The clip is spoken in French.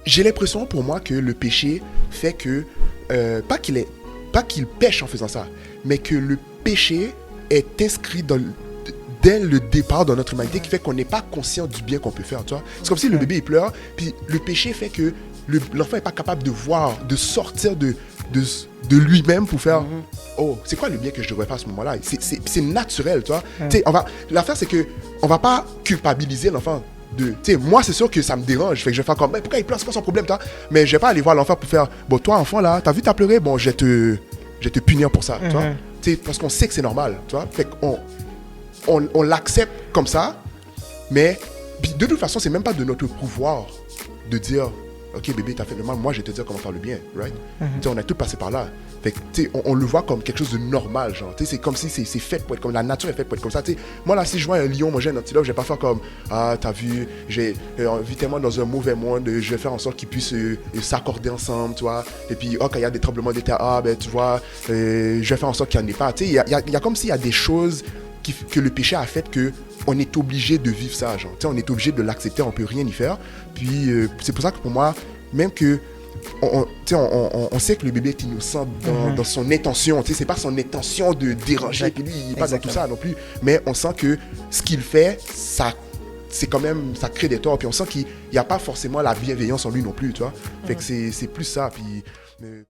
j'ai l'impression pour moi que le péché fait que, pas qu'il pêche en faisant ça, mais que le péché est inscrit dès le départ dans notre humanité, qui fait qu'on n'est pas conscient du bien qu'on peut faire, tu vois. C'est comme si le bébé il pleure, puis le péché fait que l'enfant n'est pas capable de voir, de sortir de lui-même pour faire oh, c'est quoi le bien que je devrais faire à ce moment-là. C'est naturel, tu vois. L'affaire c'est que on va pas culpabiliser l'enfant. Moi c'est sûr que ça me dérange, fait que je vais faire comme pourquoi il pleure, c'est quoi son problème, toi. Mais je vais pas aller voir l'enfant pour faire bon, toi enfant là, t'as vu t'as pleuré, bon je vais te punir pour ça, tu vois. Parce qu'on sait que c'est normal, tu vois. Fait qu'on on l'accepte comme ça, mais de toute façon c'est même pas de notre pouvoir de dire ok bébé t'as fait le mal, moi je vais te dire comment faire le bien, right? On a tout passé par là, fait que on le voit comme quelque chose de normal, genre c'est comme si c'est fait pour être comme, la nature est faite pour être comme ça. Moi là si je vois un lion manger un antilope, je vais pas faire comme ah t'as vu, j'ai vu tellement dans un mauvais monde, je vais faire en sorte qu'ils puissent s'accorder ensemble, tu vois, et puis quand il y a des tremblements de terre, ben tu vois, je vais faire en sorte qu'il n'y en ait pas. Il y a comme s'il y a des choses que le péché a fait que on est obligé de vivre ça, genre. On est obligé de l'accepter, on peut rien y faire. Puis c'est pour ça que pour moi, même que on sait que le bébé est innocent dans son intention, c'est pas son intention de déranger, puis lui il est pas dans tout ça non plus, mais on sent que ce qu'il fait, ça c'est quand même, ça crée des torts, puis on sent qu'il n'y a pas forcément la bienveillance en lui non plus, tu vois. Fait que c'est plus ça, puis